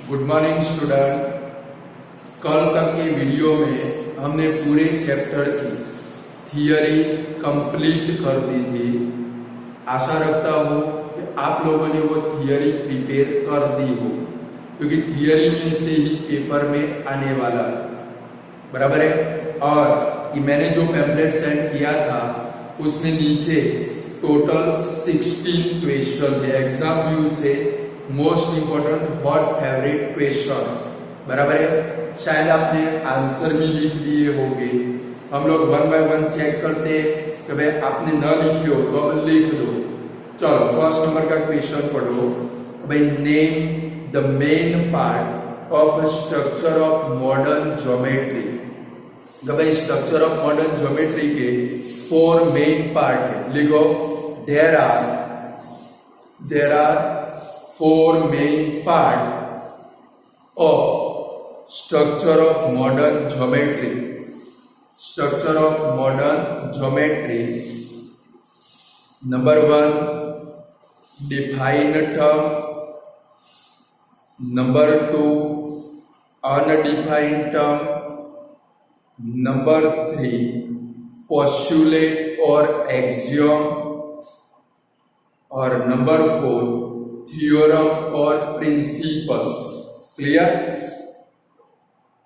Good morning student. कल तक के वीडियो में हमने पूरे चैप्टर की थियरी कंप्लीट कर दी थी। आशा रखता हूँ कि आप लोगों ने वो थियरी प्रिपेयर कर दी हो, क्योंकि थियरी में से ही पेपर में आने वाला है, बराबर है। और मैंने जो पैम्पलेट सेंड किया था उसमें नीचे टोटल 16 क्वेश्चन है। एग्जाम व्यू से most important hot favourite question, बराबर है। शायद आपने आंसर भी लिख लिए होंगे। हम लोग वन बाय वन चेक करते कि भाई आपने न लिखे हो तो अब लिख दो। चलो फर्स्ट नंबर का क्वेश्चन पढ़ो। भाई name the main part of structure of modern geometry. भाई स्ट्रक्चर ऑफ मॉडर्न ज्योमेट्री के 4 मेन पार्ट है। लिखो there are 4 main part of structure of modern geometry. Structure of modern geometry. Number 1, defined term. Number 2, undefined term. Number 3, postulate or axiom. और number 4, theorem और principles. Clear?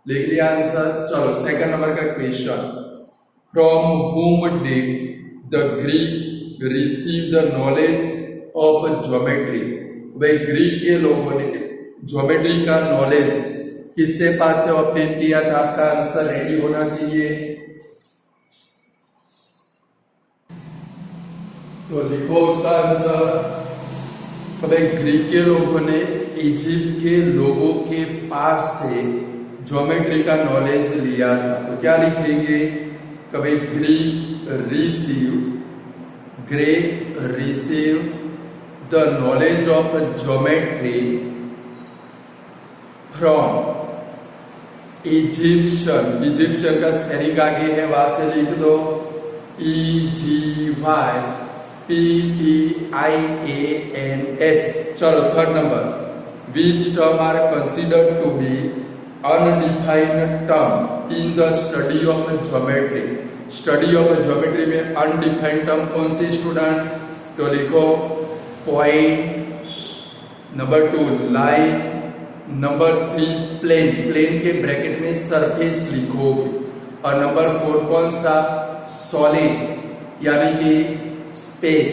लिख लिया answer. चलो second number का question. From whom did the Greek receive the knowledge of geometry? भाई Greek के लोगों ने ज्योमेट्री का नॉलेज किससे पास से ऑब्टेन किया था? आपका आंसर रेडी होना चाहिए। तो लिखो उसका आंसर। तो भाई ग्रीक के लोगों ने इजिप्ट के लोगों के पास से ज्योमेट्री का नॉलेज लिया था। तो क्या लिखेंगे? कभी Greek receive the knowledge of geometry from Egyptian का स्पेलिंग आगे है, वहां से लिख दो EGYPTIANS। चलो third number. Which term are considered to be undefined term in the study of geometry? Study of geometry में अनडिफाइंड टर्म कौन सी स्टूडेंट? तो लिखो point, number 2 line, number 3 plane, plane के ब्रैकेट में सरफेस लिखोगे, और नंबर 4 कौन सा? सॉलिड यानी कि स्पेस।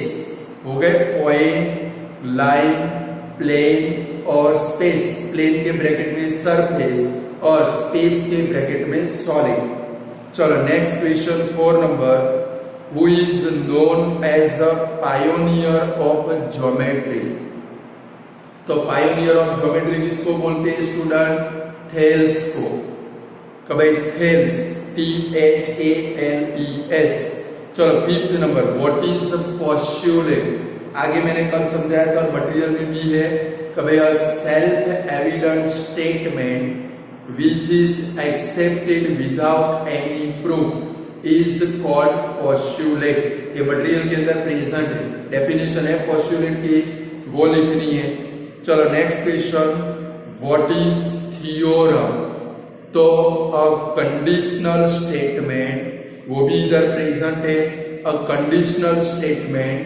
हो गए पॉइंट, लाइन, प्लेन और स्पेस। प्लेन के ब्रैकेट में सरफेस और स्पेस के ब्रैकेट में सॉलिड। चलो next question 4 number. Who is known as the pioneer of geometry? तो पायोनियर ऑफ ज्योमेट्री किसको बोलते हैं स्टूडेंट? थेल्स को। कभी थेल्स, THALES। चलो fifth number. What is postulate? आगे मैंने कल समझाया था, मटेरियल में भी है। कभी self evident statement which is accepted without any proof is called postulate. ये मटेरियल के अंदर प्रेजेंट है, डेफिनेशन है पोस्टुलेट की, वो लिखनी है। चलो next question. What is theorem? तो कंडीशनल स्टेटमेंट, वो भी इधर प्रेजेंट है। A conditional statement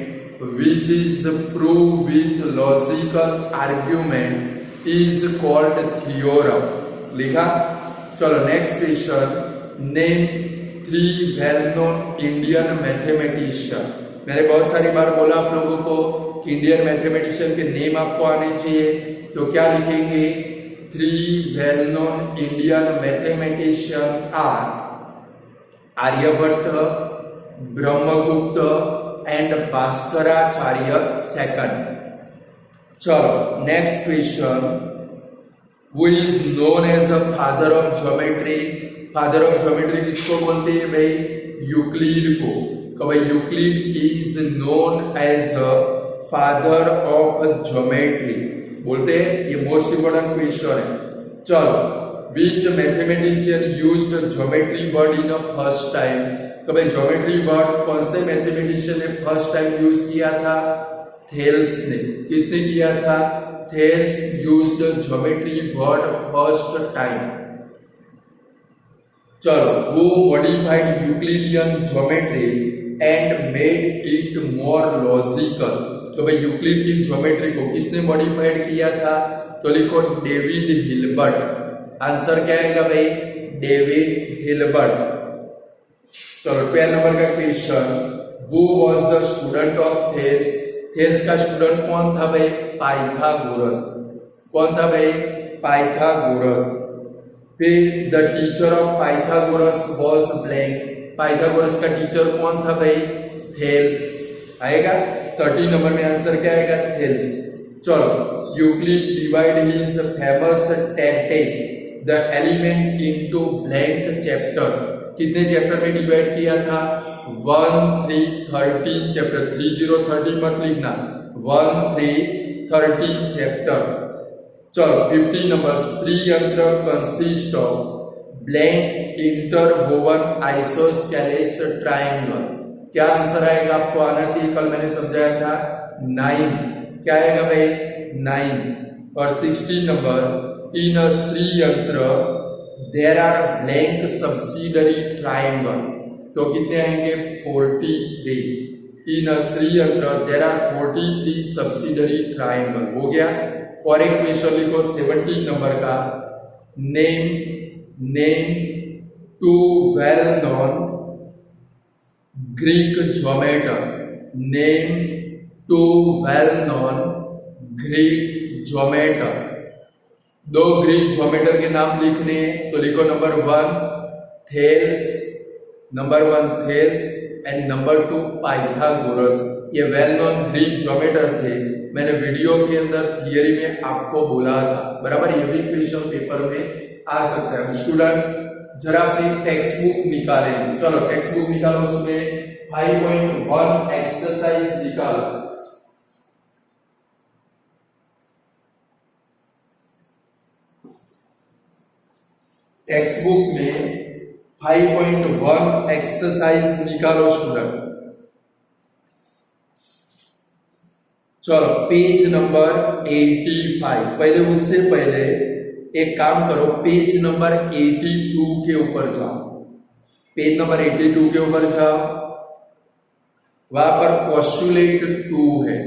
which is prove with logical argument is called theorem. लिखा? चलो next question. Name 3 well known Indian mathematician. मैंने बहुत सारी बार बोला आप लोगों को कि इंडियन मैथमेटिशियन के नेम आपको आने चाहिए। तो क्या लिखेंगे? 3 well known Indian mathematician are Aryabhata, Brahmagupta and Bhaskaracharya second. चलो next question. Who is known as a father of geometry? Father of geometry किसको बोलते हैं भाई? यूक्लिड को। कभी Euclid is known as a father of geometry बोलते हैं। ये मोस्ट इंपोर्टेंट क्वेश्चन है। चलो Which mathematician used geometry word in a first time? कभी ज्योमेट्री वर्ड कौन से मैथमेटिशियन ने फर्स्ट टाइम यूज किया था? थेल्स ने। किसने किया था? Thales used geometry word first time. चलो, वो modified Euclidean geometry and made it more logical. तो भाई यूक्लिड की ज्योमेट्री को किसने मॉडिफाइड किया था? तो लिखो डेविड हिल्बर्ट। आंसर क्या आएगा भाई? David Hilbert. चलो 12 नंबर का question, who was the student of Thales? Thales का स्टूडेंट कौन था भाई? पाइथागोरस। कौन था भाई? पाइथागोरस। फिर the teacher of Pythagoras was blank. Pythagoras का टीचर कौन था भाई? थेल्स आएगा। 13 नंबर में आंसर क्या आएगा? थेल्स। चलो, Euclid divide his famous treatise the element into blank chapter. कितने चैप्टर में डिवाइड किया था? 1, 3, 13 चैप्टर। 30, 30 मत लिखना, 1, 3, 13 चैप्टर। चलो 50 number, Sriyantra consist of blank interwoven isosceles triangle. क्या आंसर आएगा? आपको आना चाहिए, कल मैंने समझाया था 9। क्या आएगा भाई? 9। और 16 number, in a Sriyantra there are blank subsidiary triangle. तो कितने आएंगे? 43। In a Sriyantra there are 43 subsidiary triangle. हो गया। और एक क्वेश्चन लिखो 17 नंबर का, name 2 well known Greek geometer. Name 2 well known Greek geometer. 2 Greek geometer के नाम लिखने हैं, तो लिखो number 1 Thales, number 1 Thales and number 2 Pythagoras. ये वेल नोन ग्रीक ज्योमेटर थे। मैंने वीडियो के अंदर थियरी में आपको बोला था, बराबर। ये भी क्वेश्चन पेपर में आ सकता है। स्टूडेंट जरा अपनी टेक्स्ट बुक निकालें। चलो टेक्स्ट बुक निकालो, उसमें 5.1 एक्सरसाइज निकालो। टेक्स्ट बुक में 5.1 एक्सरसाइज निकालो स्टूडेंट। चलो पेज नंबर 85। पहले उससे पहले एक काम करो, पेज नंबर 82 के ऊपर जाओ। पेज नंबर 82 के ऊपर जाओ, वहां पर पोस्टुलेट 2 है,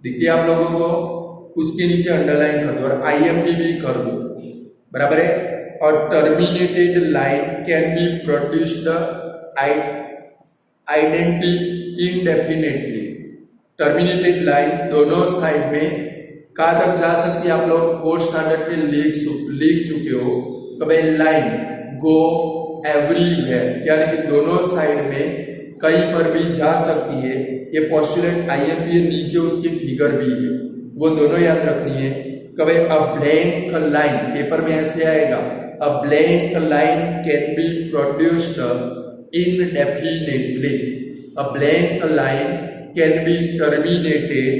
दिखती है आप लोगों को? उसके नीचे अंडरलाइन कर दो और IMP भी कर दो, बराबर है। और terminated line can be produced identity indefinitely. Terminated line दोनों साइड में कहां तक जा सकती है? आप लोग 4th स्टैंडर्ड के लिख चुके हो। तो भाई लाइन गो एवरीवेयर, यानी कि दोनों साइड में कहीं पर भी जा सकती है। ये पोस्टुलेट IMP है, नीचे उसकी फिगर भी है, वो दोनों याद रखनी है। कभी अ ब्लैंक लाइन, पेपर में ऐसे आएगा, a blank line can be produced indefinitely. A blank line can be terminated.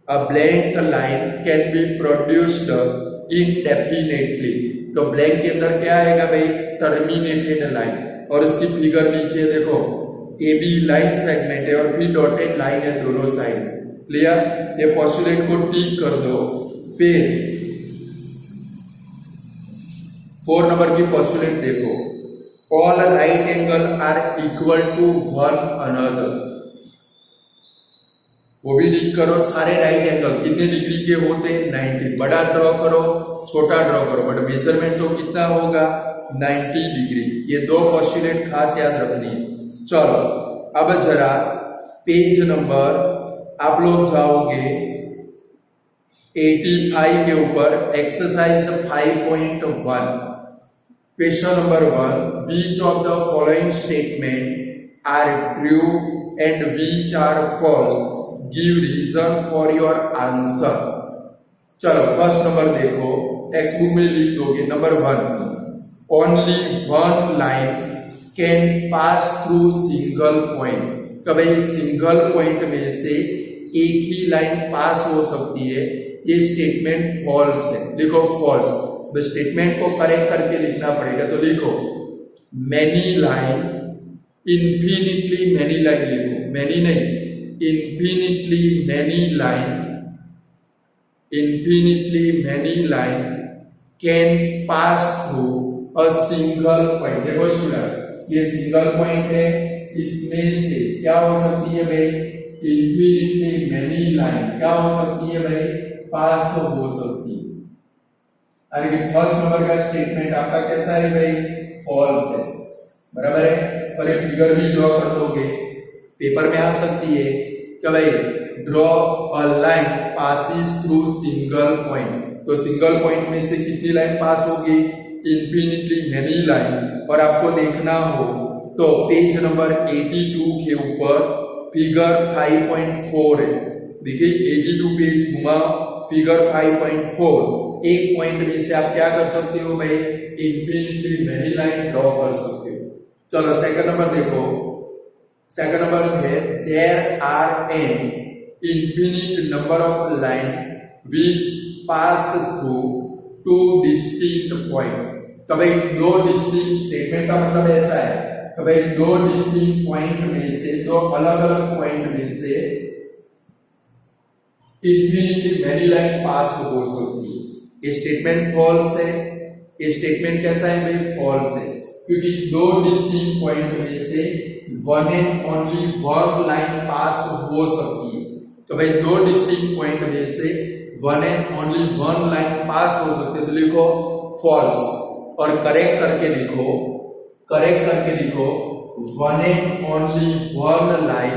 A blank line can be produced indefinitely. तो ब्लैंक के अंदर क्या आएगा भाई? Terminated line. और इसकी फिगर नीचे देखो, AB लाइन सेगमेंट है और फिर डॉटेड लाइन है दोनों साइड। क्लियर? ये पोस्टुलेट को टिक कर दो। फिर 4 नंबर की पोस्टुलेट देखो, all right angle are equal to one another. वो भी लिख करो, सारे राइट एंगल कितने डिग्री के होते हैं? 90। बड़ा ड्रॉ करो, छोटा ड्रॉ करो, बट मेजरमेंट तो कितना होगा? 90 डिग्री। ये 2 पोस्टुलेट खास याद रखनी है। चलो अब जरा पेज नंबर आप लोग जाओगे 85 के ऊपर, exercise 5.1। Question number 1, which of the following statement are true and which are false? Give reason for your answer. चलो फर्स्ट नंबर देखो, टेक्स्ट बुक में लिख दोगे। Number 1, only one line can pass through single point. कभी single point में से एक ही line pass हो सकती है, ये स्टेटमेंट फॉल्स है। लिखो फॉल्स। स्टेटमेंट को करेक्ट करके लिखना पड़ेगा, तो लिखो many line, infinitely many line लिखो, मैनी नहीं, infinitely many line can pass through a single point। देखो स्टूडेंट, ये सिंगल पॉइंट है, इसमें से क्या हो सकती है भाई, infinitely many line क्या हो सकती है भाई, पास हो सकती है। अरे फर्स्ट नंबर का स्टेटमेंट आपका कैसा है भाई, फॉल्स है, बराबर है। और एक फिगर भी ड्रॉ कर दोगे, पेपर में आ सकती है कि भाई draw a line passes through single point. तो सिंगल पॉइंट में से कितनी लाइन पास होगी, इन्फिनिटली मेनी लाइन। और आपको देखना हो तो पेज नंबर 82 के ऊपर फिगर 5.4 है। देखिए 82 पेज घुमा, फिगर 5.4, एक पॉइंट में से आप क्या कर सकते हो भाई, इन्फिनिटली मेनी लाइन ड्रॉ कर सकते हो। चलो सेकंड नंबर देखो, सेकंड नंबर है there are an infinite number of line which pass through two distinct point। तो भाई दो डिस्टिंक्ट, स्टेटमेंट का मतलब ऐसा है कि भाई दो डिस्टिंक्ट पॉइंट में से, दो अलग अलग पॉइंट में से इन्फिनिटली मेनी लाइन पास हो सकती है। ये स्टेटमेंट फॉल्स है। ये स्टेटमेंट कैसा है भाई, फॉल्स है, क्योंकि दो डिस्टिंक्ट पॉइंट में से one and only one line pass हो सकती है। तो भाई दो डिस्टिंक्ट पॉइंट में से one and only one line pass हो सकती है, तो लिखो फॉल्स। और करेक्ट करके लिखो, करेक्ट करके लिखो one and only one line,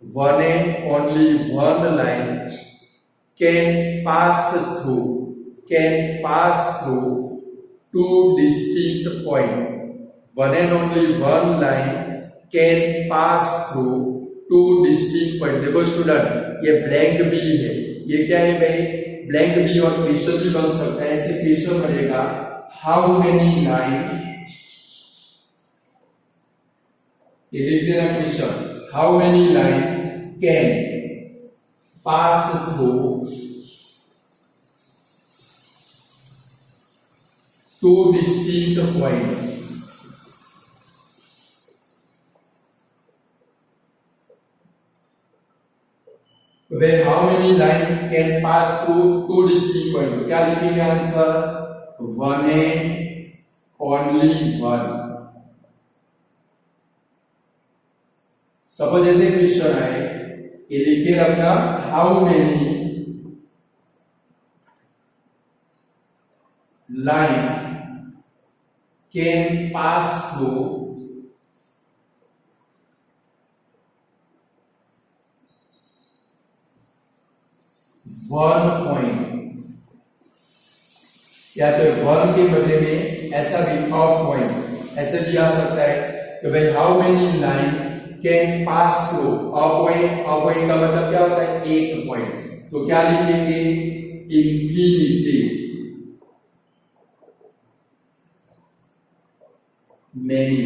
one and only one line can pass through two distinct point. One and only one line can pass through two distinct point. देखो स्टूडेंट, ये blank B है, ये क्या है भाई, blank B, और question भी बन सकता है। ऐसे क्वेश्चन बनेगा, हाउ मेनी लाइन, ये लिख देना question, how many line can pass through two distinct point. How many line can pass through two distinct point, क्या लिखेंगे answer, one and only one. Suppose ऐसे क्वेश्चन है, ये लिख के रखना, how many line can pass through one point, या तो वन के बदले में ऐसा भी पॉइंट, ऐसे भी आ सकता है कि भाई how many line can pass through a point. A point का मतलब क्या होता है, एक पॉइंट। तो क्या लिखेंगे, इन्फिनिटली मेनी।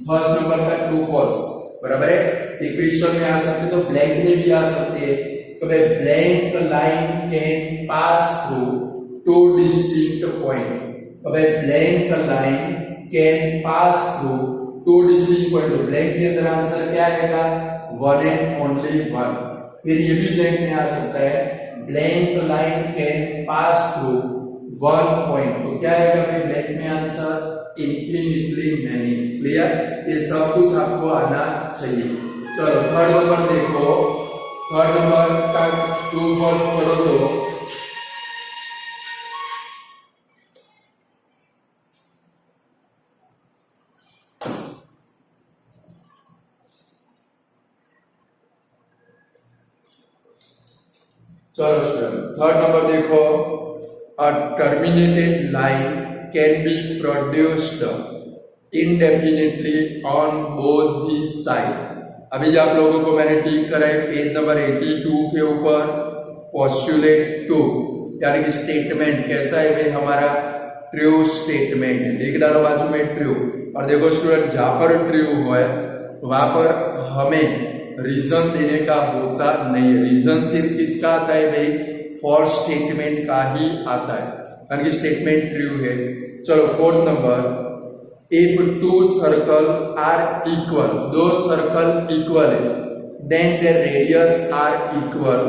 फर्स्ट नंबर का ट्रू फॉल्स, बराबर है। इक्वेशन में आ सकते तो ब्लैंक में भी आ सकते हैं। तो भाई blank line can pass through two distinct point. तो भाई blank line can pass through two distinct point. तो ब्लैंक के अंदर आंसर क्या आएगा, वन एंड ओनली वन। फिर ये भी ब्लैंक में आ सकता है, blank line can pass through one point. तो क्या आएगा भाई ब्लैंक में आंसर, इन्फिनिटली मैनी। क्लियर, ये सब कुछ आपको आना चाहिए। चलो थर्ड नंबर देखो, थर्ड नंबर का ट्रू फॉल्स पढ़ो तो चलो थर्ड नंबर देखो, a terminated line can be produced indefinitely on both the side। अभी जो आप लोगों को मैंने टिक करा है पेज नंबर 82 के ऊपर, पोस्टुलेट 2 यानी कि स्टेटमेंट कैसा है भाई हमारा, ट्रू स्टेटमेंट है। लिख डालो बाजू में ट्रू। और देखो स्टूडेंट, जहां पर ट्रू है वहां पर हमें रीजन देने का होता नहीं है। रीजन सिर्फ किसका आता है भाई, फॉल्स स्टेटमेंट का ही आता है, यानी कि स्टेटमेंट ट्रू है। चलो fourth number, if two circle are equal, दो सर्कल इक्वल है, then their radius are equal.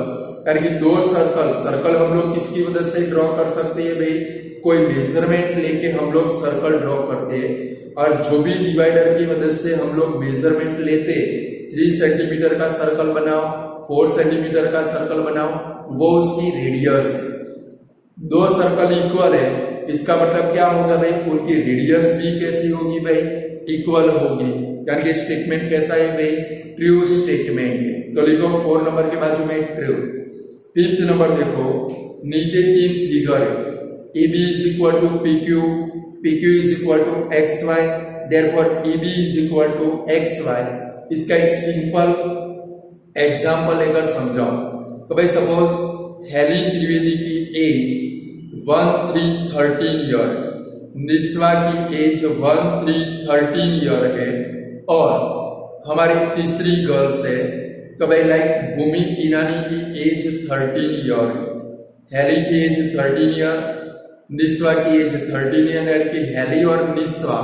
यानी कि दो सर्कल हम लोग किसकी मदद से ड्रॉ कर सकते हैं भाई, कोई मेजरमेंट लेके हम लोग सर्कल ड्रॉ करते हैं, और जो भी डिवाइडर की मदद से हम लोग मेजरमेंट लेते, 3 सेंटीमीटर का सर्कल बनाओ, 4 सेंटीमीटर का सर्कल बनाओ, वो उसकी रेडियस है। दो सर्कल इक्वल है, इसका मतलब क्या होगा भाई, उनकी रेडियस भी कैसी होगी भाई, इक्वल होगी। यानी कि स्टेटमेंट कैसा है भाई, ट्रू स्टेटमेंट है। तो लिखो 4 नंबर के बाजू में ट्रू। 5th नंबर देखो, नीचे 3 फिगर है, AB is equal to PQ, PQ is equal to XY, therefore EB is equal to XY। इसका एक सिंपल एग्जाम्पल लेकर समझाओ। तो भाई सपोज हेली त्रिवेदी की एज 1313 ईयर, निस्वा की एज 1313 ईयर है, और हमारी तीसरी गर्ल्स है तो भाई लाइक भूमि ईरानी की एज 13 ईयर है, हेली की एज 13 ईयर, निस्वा की एज 13 ईयर, यानी कि हेली और निस्वा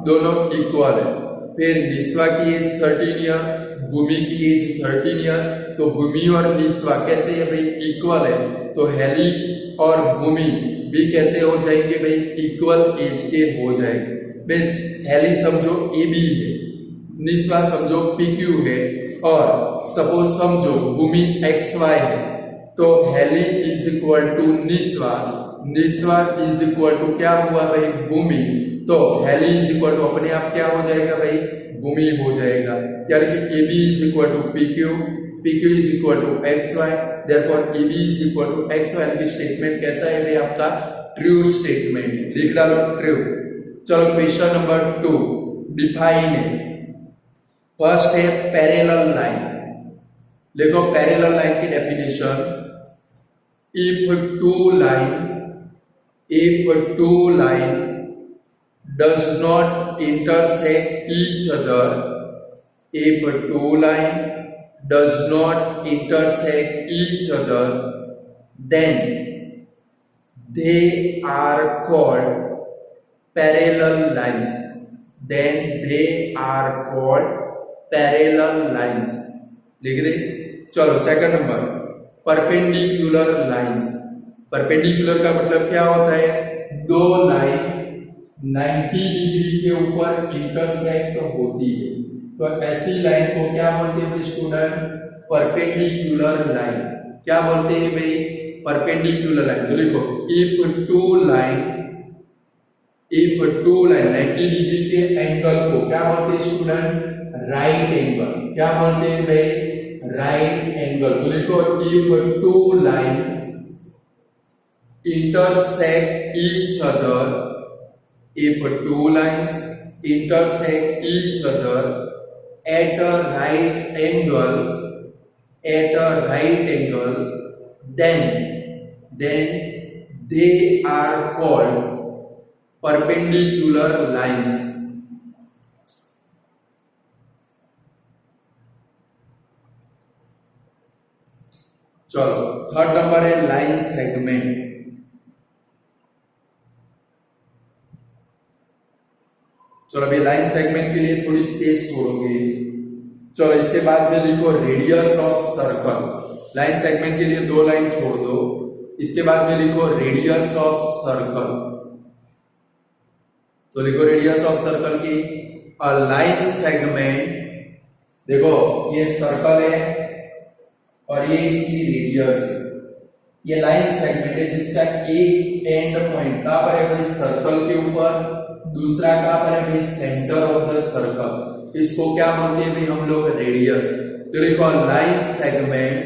दोनों इक्वल है। फिर निस्वा की एज 13 ईयर, भूमि की एज 13 ईयर, तो भूमि और निस्वा कैसे है भाई, इक्वल है, तो हेली और भूमि भी कैसे हो जाएंगे भाई, इक्वल एज के हो जाएंगे। मीन्स हेली समझो AB है, निस्वा समझो PQ है, और सपोज समझो भूमि XY है, तो heli is equal to Niswa, Niswa is equal to क्या हुआ भाई, भूमि, तो हेली इज इक्वल टू अपने आप क्या हो जाएगा भाई, भूमि हो जाएगा। यानी कि AB is equal to PQ, PQ is equal to XY, therefore EB is equal to XY। की स्टेटमेंट कैसा है भाई, आपका ट्रू स्टेटमेंट। लिख डालो ट्रू। चलो क्वेश्चन नंबर 2, डिफाइन है। फर्स्ट है पैरेलल लाइन। देखो पैरेलल लाइन की definition, if two line does not intersect each other, if two line does not intersect each other, then they are called parallel lines, then they are called parallel lines। लिख दे। चलो second number, perpendicular lines. Perpendicular का मतलब क्या होता है, दो line 90 degree के ऊपर इंटरसेक्ट होती है, तो ऐसी लाइन को क्या बोलते हैं स्टूडेंट, परपेंडिकुलर लाइन। क्या बोलते हैं भाई, परपेंडिकुलर लाइन। तो लिखो इफ टू लाइन 90 डिग्री के एंगल को क्या बोलते हैं स्टूडेंट, राइट एंगल। क्या बोलते हैं भाई, राइट एंगल। तो लिखो if two line intersect each other, if two lines intersect each other at a right angle, then they are called perpendicular lines। चलो थर्ड नंबर है लाइन सेगमेंट। चलो अभी लाइन सेगमेंट के लिए थोड़ी स्पेस छोड़ोगे। चलो इसके बाद में लिखो radius of circle. Line segment के लिए 2 लाइन छोड़ दो, इसके बाद में लिखो रेडियस ऑफ सर्कल। तो लिखो रेडियस ऑफ सर्कल की लाइन सेगमेंट, देखो ये सर्कल है और ये इसकी रेडियस है। ये लाइन सेगमेंट है जिसका एक एंड पॉइंट कहां पर है भाई, सर्कल के ऊपर, दूसरा कहां पर है भाई, सेंटर ऑफ द सर्कल। इसको क्या बोलते हैं भाई हम लोग, रेडियस। तो लिखो line segment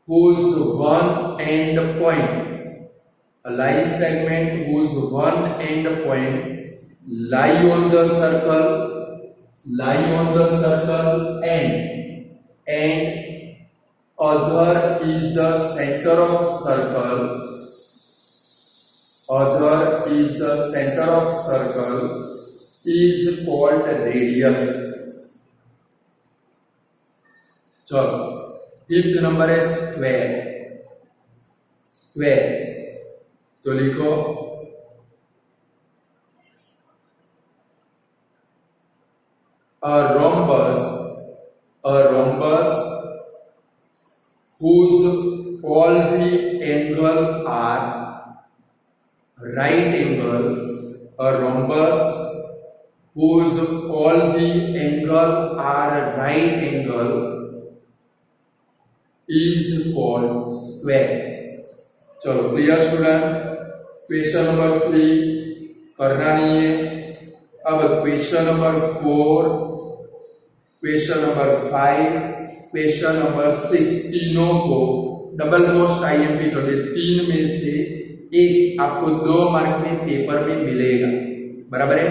whose one end point, a line segment whose one end point lie on the circle and other is the center of circle, is called radius। चलो 5th नंबर है स्क्वायर। तो लिखो a rhombus a rhombus whose all the angle are right angle, a rhombus whose all the angle are right angle is called square. चलो clear student, question number 3 करना नहीं है। अब question number 4, question number 5, question number 6 तीनों को double most IMP कर दे। 3 में से एक आपको 2 मार्क में पेपर में मिलेगा, बराबर है।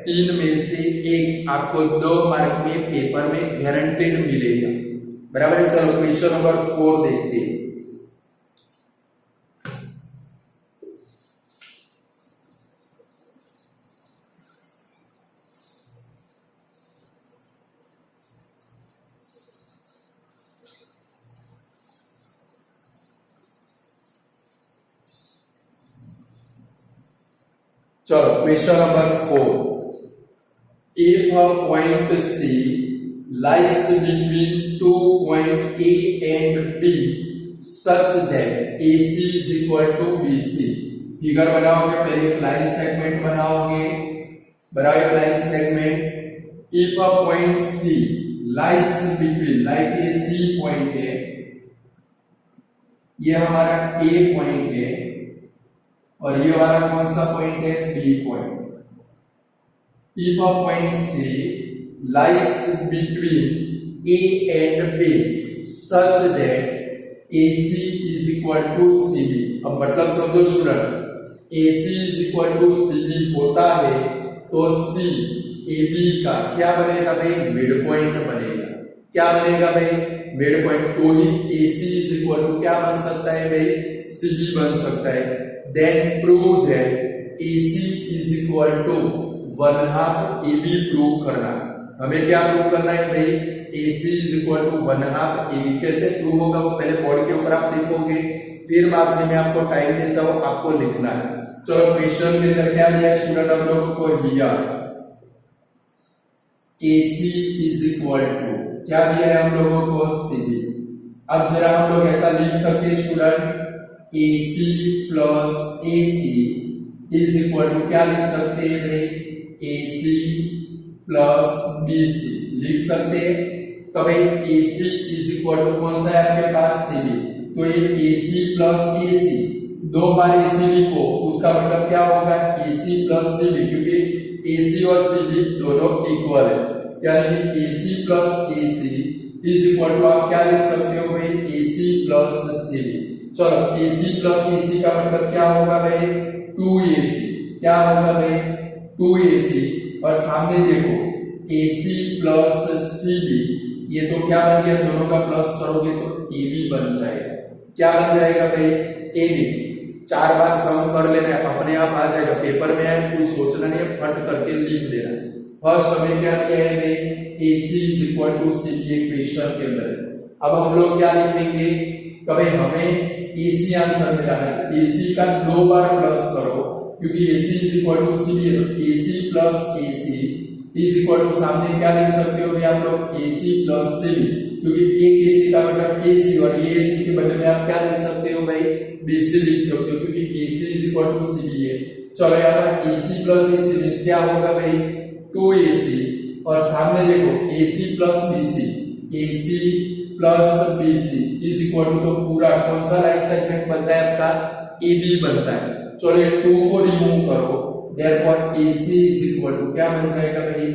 3 में से एक आपको 2 मार्क में पेपर में गारंटेड मिलेगा, बराबर है। चलो क्वेश्चन नंबर 4 देखते हैं। चलो question number 4, if a point C lies between 2 point A and B such that AC is equal to BC। Figure बनाओगे, पहले एक लाइन सेगमेंट बनाओगे, बनाओ एक line segment. if a point C lies between, like ये C point है, ये हमारा A पॉइंट है, और ये वाला कौन सा पॉइंट है, B point. if a point C lies between A and B such that AC is equal to CB। अब मतलब समझो student, AC is equal to CB होता है तो C AB का क्या बनेगा भाई, मिड पॉइंट बनेगा। क्या बनेगा भाई, मिड पॉइंट। तो ही AC is equal to क्या बन सकता है भाई, CB बन सकता है। Then prove that AC is equal to 1/2 AB prove करना। हमें क्या प्रूव करना है भाई, AC is equal to 1/2 AB। कैसे प्रूव होगा वो पहले बोर्ड के ऊपर आप देखोगे, फिर बाद में मैं आपको टाइम देता हूं, आपको लिखना है। चलो क्वेश्चन के अंदर क्या दिया स्टूडेंट हम लोगों को, here AC is equal to क्या दिया है हम लोगों को, CB। अब जरा हम लोग ऐसा लिख सकते हैं student, AC plus AC is equal to क्या लिख सकते हैं भाई, AC प्लस BC लिख सकते हैं। तो भाई AC इज इक्वल टू कौन सा है आपके पास, CB। तो ये AC प्लस AC 2 बार AC लिखो, उसका मतलब क्या होगा, AC प्लस CB, क्योंकि AC और CB दोनों इक्वल है, यानी कि AC plus AC is equal to आप क्या लिख सकते हो भाई, AC प्लस CB। चलो AC प्लस AC का मतलब क्या होगा भाई, 2AC। क्या होगा भाई, 2AC। और सामने देखो AC प्लस CB, ये तो क्या बन गया, दोनों का प्लस करोगे तो AB बन जाएगा। क्या बन जाएगा भाई, AB। 4 बार सम कर लेना है, अपने आप आ जाएगा। पेपर में है, कुछ सोचना नहीं है, फट करके लिख देना। फर्स्ट हमें क्या दिया है भाई, AC is equal to CB question के अंदर। अब हम लोग क्या लिखेंगे, कभी हमें AC आंसर मिला है, AC का 2 बार प्लस करो, क्योंकि AC is equal to CB है, तो AC plus AC is equal to सामने क्या लिख सकते हो भाई आप लोग, AC प्लस CB, क्योंकि एक AC का मतलब AC और ये AC के बदले में आप क्या लिख सकते हो भाई, BC लिख सकते हो, क्योंकि AC is equal to CB है। चलो यार AC प्लस AC मींस क्या होगा भाई, 2AC। और सामने देखो AC plus BC, AC plus BC is equal to, तो पूरा कौन सा लाइन सेगमेंट बनता है आपका, AB बनता है। चलो ये 2 को रिमूव करो, therefore AC is equal to क्या बन जाएगा भाई,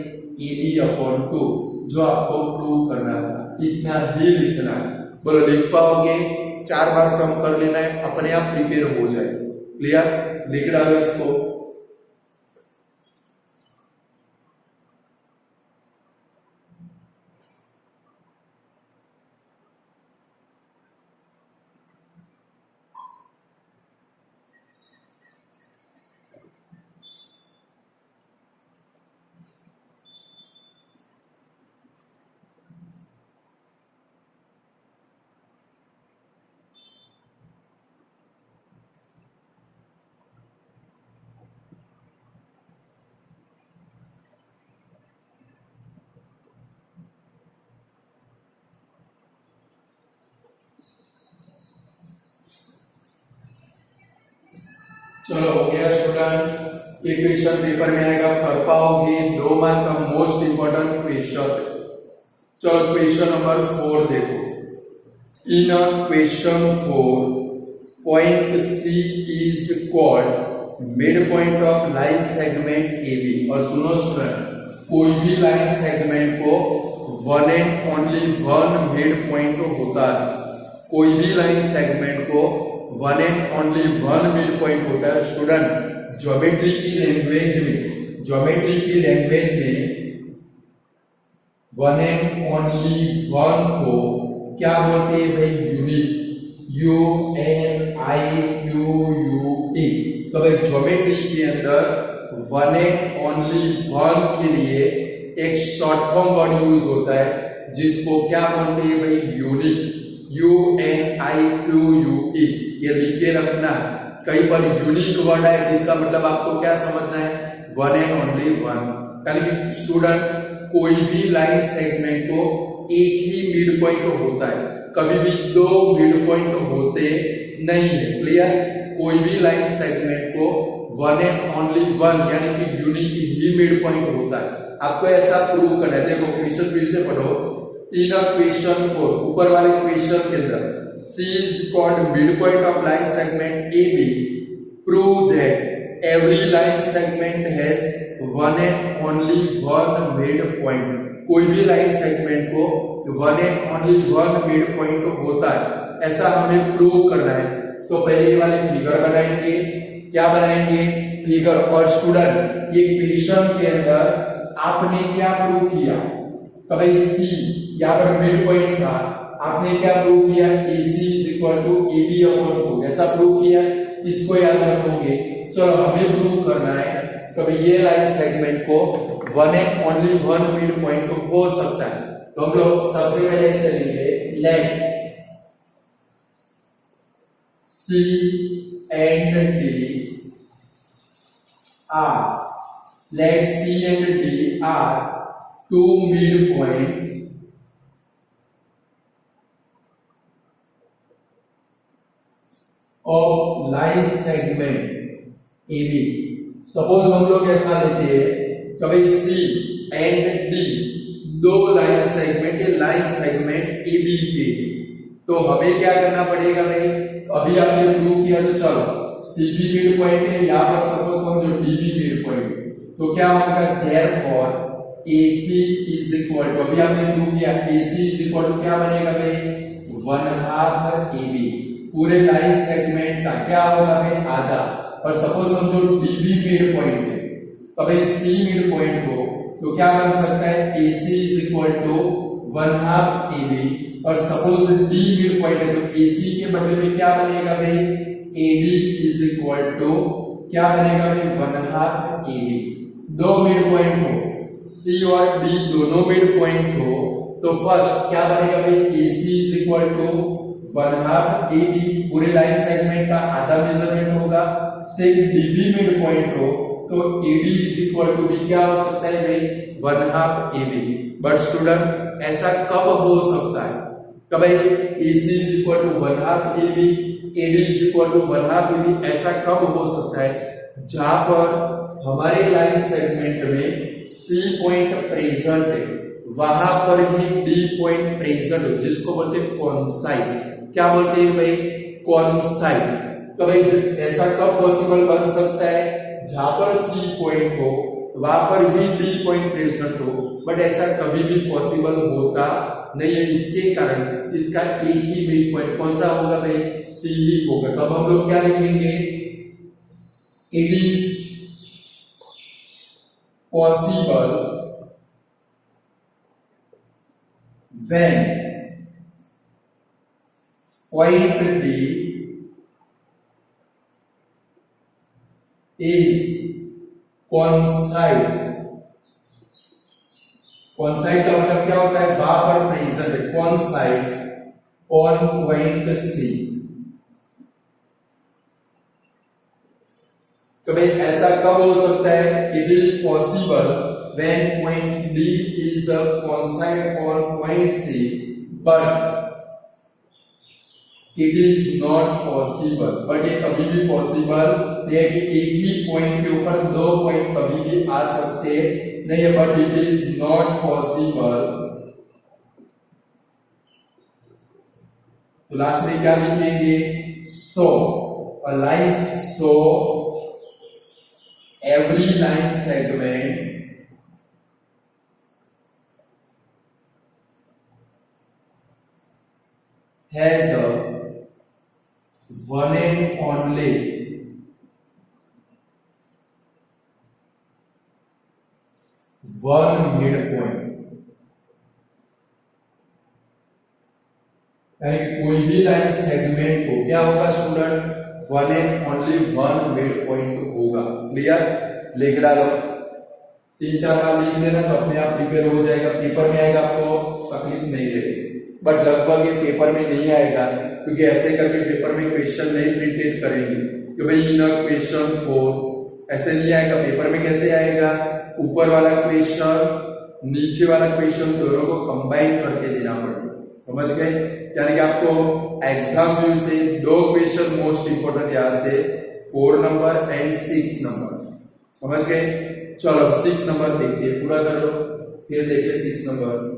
AB/2, जो आपको प्रूव करना था। इतना ही लिखना है, बोलो लिख पाओगे, 4 बार सम कर लेना है, अपने आप प्रिपेयर हो जाए। क्लियर, लिख डालो इसको। चलो हो गया स्टूडेंट, ये क्वेश्चन पेपर में आएगा, कर पाओगे 2 मार्क का मोस्ट इंपॉर्टेंट क्वेश्चन। चलो क्वेश्चन नंबर 4 देखो। In question 4 point C is called mid point of line segment AB। और सुनो स्टूडेंट, कोई भी लाइन सेगमेंट को one and only one mid point होता है। कोई भी लाइन सेगमेंट को one and only one mid point होता है। स्टूडेंट ज्योमेट्री की लैंग्वेज में वन एंड ओनली वन को क्या बोलते हैं भाई? यूनिक। UNIQUE। तो भाई ज्योमेट्री के अंदर वन एंड ओनली वन के लिए एक शॉर्ट फॉर्म वर्ड यूज होता है जिसको क्या बोलते हैं भाई? यूनिक। UNIQUE। ये लिख के रखना। कई बार यूनिक वर्ड है जिसका मतलब आपको क्या समझना है? One and only one. यानी स्टूडेंट कोई भी लाइन सेगमेंट को एक ही मिड पॉइंट होता है, कभी भी 2 मिड पॉइंट होते नहीं है। क्लियर? कोई भी लाइन सेगमेंट को वन एंड ओनली वन यानी कि यूनिक ही मिड पॉइंट होता है। आपको ऐसा प्रूव करना है। देखो क्वेश्चन फिर से पढ़ो। इन क्वेश्चन 4 ऊपर वाले क्वेश्चन के अंदर C is called midpoint of line segment AB. Prove that every line segment has one and only one midpoint. कोई भी लाइन सेगमेंट को one and only one mid point होता है, ऐसा हमें प्रूव करना है। तो पहले वाले फिगर बनाएंगे। क्या बनाएंगे? फिगर। और स्टूडेंट ये क्वेश्चन के अंदर आपने क्या प्रूव किया? भाई C यहाँ पर मिड पॉइंट था, आपने क्या प्रूव किया? AC is equal to AB/2। ऐसा प्रूव किया, इसको याद रखोगे। चलो हमें प्रूव करना है कभी ये लाइन सेगमेंट को one and only one mid point हो सकता है। तो हम लोग सबसे पहले ऐसे लिखेंगे, late C and D are, let C and D are two midpoint of line segment AB। Suppose हम लोग ऐसा लेते हैं कि भाई C एंड D दो लाइन सेगमेंट है, लाइन सेगमेंट AB के। तो हमें क्या करना पड़ेगा भाई? तो अभी आपने प्रूव किया, तो चलो CB मिड पॉइंट है, यहाँ पर सपोज समझो DB मिड पॉइंट है, तो क्या होगा? Therefore AC is equal to, अभी आपने प्रूव किया AC इज इक्वल टू क्या बनेगा भाई? 1/2 AB। पूरे लाइन सेगमेंट का क्या होगा भाई? आधा। और सपोज हम जो DB मिड पॉइंट है, तो भाई C मिड पॉइंट को तो क्या बन सकता है? AC is equal to 1/2 AB। और सपोज D मिड पॉइंट है, तो AC के बदले में क्या बनेगा भाई? AD इज इक्वल टू क्या बनेगा भाई? 1/2 AB। दो मिड पॉइंट हो, C और D दोनों मिड पॉइंट हो, तो फर्स्ट क्या बनेगा भाई? AC is equal to 1/2 AB। पूरे लाइन सेगमेंट का आधा मेजरमेंट होगा। सेकंड DB मिड पॉइंट हो तो AD इज इक्वल टू भी क्या हो सकता है भाई? 1/2 AB। बट स्टूडेंट ऐसा कब हो सकता है? कब भाई AC is equal to 1/2 AB, AD is equal to 1/2 AB। ऐसा कब हो सकता है? जहां पर हमारे लाइन सेगमेंट में C पॉइंट प्रेजेंट है, वहां पर ही D पॉइंट प्रेजेंट हो, जिसको बोलते हैं कॉन्साइड। क्या बोलते हैं भाई? कॉन्साइड। तो भाई ऐसा कब पॉसिबल बन सकता है? जहां पर C पॉइंट हो वहां पर ही D पॉइंट प्रेजेंट हो। बट ऐसा कभी भी पॉसिबल होता नहीं है। इसके कारण इसका एक ही मिड पॉइंट कौन सा होगा भाई? C ही होगा। तो अब हम लोग क्या लिखेंगे? It is possible when point D is coincide। coincide का मतलब क्या होता है? वहां पर प्रेजेंट है। coincide on point C। कभी ऐसा कब हो सकता है? It is possible when point D is coincide on point C, but it is not possible, but ये कभी भी पॉसिबल नहीं है कि एक ही पॉइंट के ऊपर दो पॉइंट कभी भी आ सकते नहीं है, but it is not possible. तो लास्ट में क्या लिखेंगे, सो a line, so every line segment has a one and only one midpoint। यानी कोई भी लाइन सेगमेंट को क्या होगा student, one and only one mid point होगा। क्लियर, लिख डालो, 3-4 बार लिख देना तो अपने आप प्रिपेयर हो जाएगा, पेपर में आएगा आपको तकलीफ नहीं रहेगी। बट लगभग ये पेपर में नहीं आएगा क्योंकि ऐसे करके पेपर में क्वेश्चन नहीं प्रिंटेड करेंगे कि भाई इन क्वेश्चन 4 ऐसे नहीं आएगा। पेपर में कैसे आएगा, ऊपर वाला क्वेश्चन नीचे वाला क्वेश्चन दोनों को कंबाइन करके देना पड़ेगा। समझ गए, यानी कि आपको एग्जाम व्यू से 2 क्वेश्चन मोस्ट इंपोर्टेंट यहां से 4 नंबर एंड 6 नंबर। समझ गए, चलो 6 नंबर देखिए, पूरा कर लो, फिर देखिए 6 नंबर।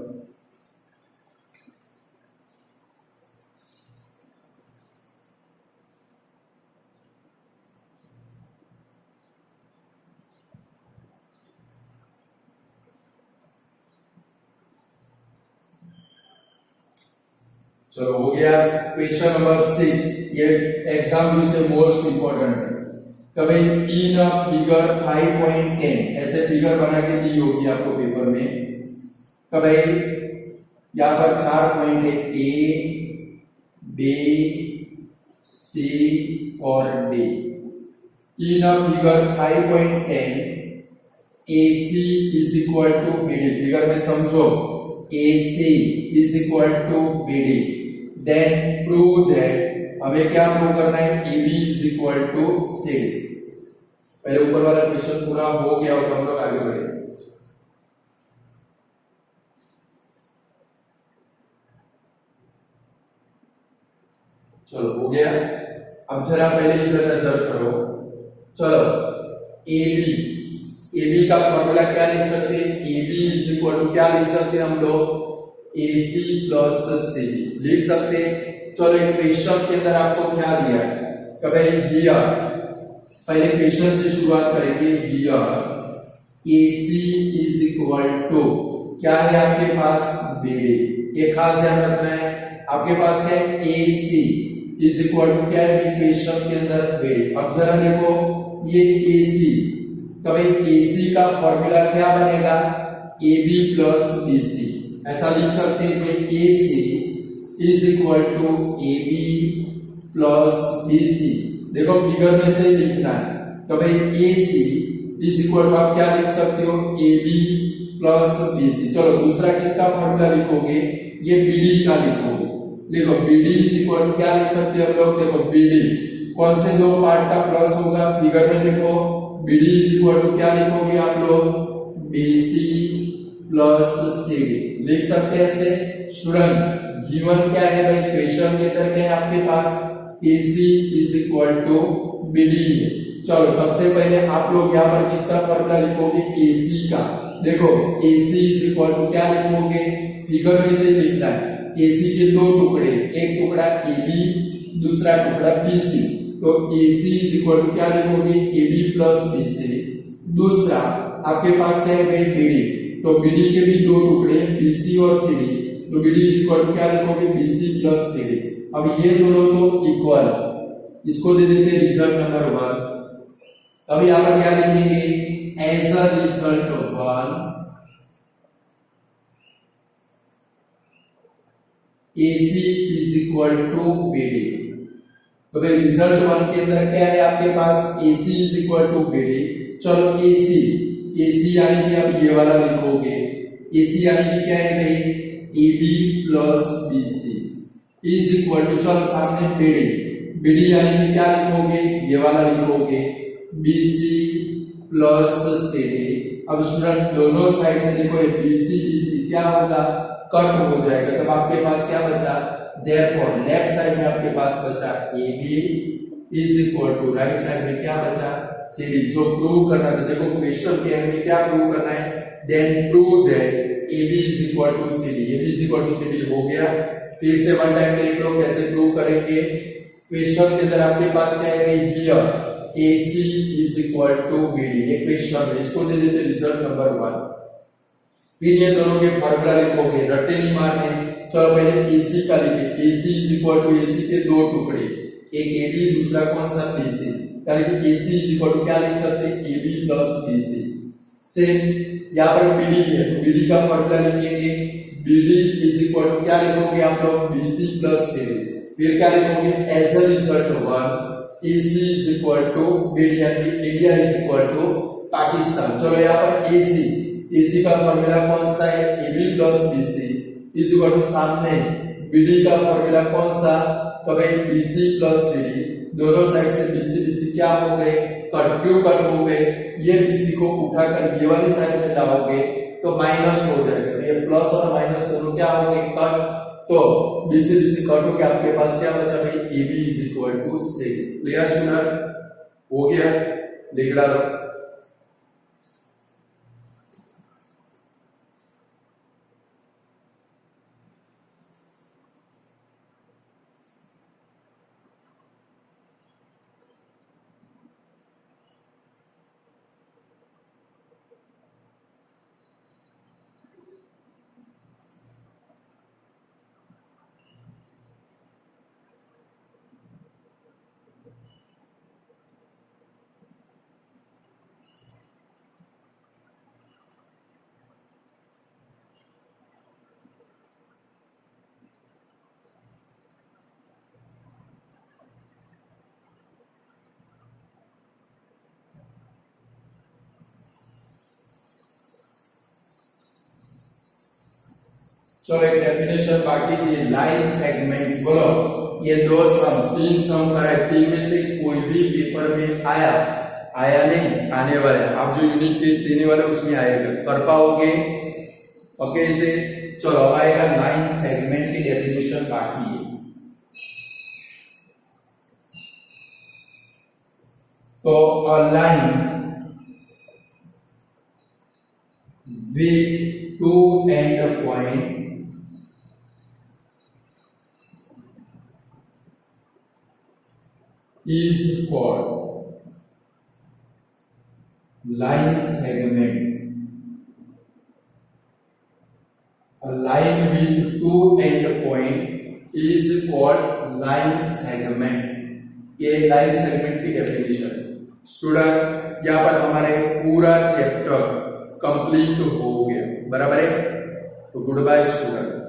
चलो हो गया क्वेश्चन नंबर 6, ये एग्जाम व्यू से मोस्ट इंपोर्टेंट है। कभी इन फिगर 5.10 ऐसे फिगर बना के दी होगी आपको पेपर में। कभी यहां पर 4 पॉइंट है, ए बी सी और D. In figure 5.10 AC is equal to BD, figure में समझो AC is equal to BD, then prove that, हमें क्या प्रूव करना है, AB is equal to CD। पहले ऊपर वाला क्वेश्चन पूरा हो गया और हम लोग आगे बढ़े। चलो हो गया, अब जरा पहले इधर नजर करो। चलो AB का फॉर्मूला क्या लिख सकते हैं, AB इज इक्वल टू क्या लिख सकते हैं हम लोग, AC प्लस CD लिख सकते हैं। चलो एक क्वेश्चन के अंदर आपको क्या दिया है, कभी पहले क्वेश्चन से शुरुआत करेंगे। AC इज इक्वल टू क्या है आपके पास, BD। ये खास ध्यान रखना है, आपके पास क्या है, AC इज इक्वल टू क्या है क्वेश्चन के अंदर, BD। अब जरा देखो ये AC, कभी AC का फॉर्मूला क्या बनेगा, AB प्लस BC, ऐसा लिख सकते हैं कि AC is equal to AB plus BC। देखो फिगर में से लिखना है, तो भाई AC इज इक्वल टू आप क्या लिख सकते हो, AB प्लस BC। चलो दूसरा किसका फॉर्मूला लिखोगे, ये BD का लिखोगे। देखो BD इज इक्वल टू क्या लिख सकते हो हम लोग, देखो BD कौन से 2 पार्ट का प्लस होगा, फिगर में देखो BD इज इक्वल टू क्या लिखोगे आप लोग, BC प्लस CD लिख सकते हैं ऐसे। स्टूडेंट गिवन क्या है भाई, क्वेश्चन के अंदर क्या है आपके पास, AC is equal to BD है। चलो सबसे पहले आप लोग यहाँ पर किसका फॉर्मूला लिखोगे, AC का। देखो AC इज इक्वल टू क्या लिखोगे, फिगर में से लिखना है, AC के 2 टुकड़े, एक टुकड़ा AB दूसरा टुकड़ा BC। तो AC इज इक्वल टू क्या लिखोगे, AB प्लस BC। दूसरा आपके पास क्या है भाई, BD, तो BD के भी 2 टुकड़े BC और CD, तो BD इज इक्वल टू क्या लिखोगे, BC प्लस CD। अब ये दोनों तो इक्वल, इसको दे देते रिजल्ट नंबर 1। अब यहां पर क्या लिखेंगे, as a result 1 AC is equal to BD। तो भाई रिजल्ट 1 के अंदर क्या है आपके पास, AC is equal to BD। चलो AC यानी कि अब ये वाला लिखोगे, AC यानी कि क्या है भाई, AB plus BC is equal to, चलो सामने BD यानी कि क्या लिखोगे, ये वाला लिखोगे, BC प्लस CD। अब स्टूडेंट दोनों साइड से देखो BC क्या होगा, कट हो जाएगा, तब आपके पास क्या बचा, देयरफॉर लेफ्ट साइड में आपके पास बचा A B is equal to right side में क्या बचा सी डी। जो प्रूव करना था, देखो क्वेश्चन के एंड में क्या प्रूव करना है, then prove that A B is equal to C D. A B is equal to C D हो गया। फिर से वन टाइम देख लो कैसे प्रूव करेंगे। क्वेश्चन के अंदर आपके पास क्या है, here AC is equal to BD, ये क्वेश्चन है, इसको दे देते रिजल्ट नंबर 1। फिर ये दोनों के फॉर्मूला लिखोगे, रट्टे नहीं मारने। चलो पहले AC का लिखे, AC is equal to AC के दो टुकड़े, एक AB दूसरा कौन सा BC, यानी कि AC इज इक्वल टू क्या लिख सकते हैं, AB प्लस BC। सेम यहाँ पर BD है तो BD का फॉर्मूला लिखेंगे, BD इज इक्वल टू क्या लिखोगे आप लोग, BC प्लस CD। फिर क्या लिखोगे, as a result 1 AC is equal to BD, यानी India is equal to Pakistan. चलो यहाँ पर AC का फॉर्मूला कौन सा है, AB plus BC is equal to सामने BD का फॉर्मूला कौन सा, तो भाई BC प्लस CD, दोनों साइड से BC क्या हो गए, कट, क्यों कट हो गए, ये BC को उठाकर ये वाली साइड में लाओगे तो माइनस हो जाएगा, तो ये प्लस और माइनस दोनों क्या हो गए, कट। तो BC कट हो के आपके पास क्या बचा भाई, AB is equal to C। Clear student, हो गया, लिख डालो। चलो एक डेफिनेशन बाकी थी, लाइन सेगमेंट। बोलो ये दो सम, तीन सम कराए, तीन में से कोई भी पेपर में आया नहीं, आने वाला है। आप जो यूनिट टेस्ट देने वाले उसमें आएगा, कर पाओगे। ओके से चलो आएगा, लाइन सेगमेंट की डेफिनेशन बाकी है। तो a line with two end point is called line segment. A line with two end point is called line segment. ये लाइन सेगमेंट की डेफिनेशन। स्टूडेंट यहाँ पर हमारे पूरा चैप्टर कंप्लीट हो गया, बराबर है। तो गुड बाय स्टूडेंट।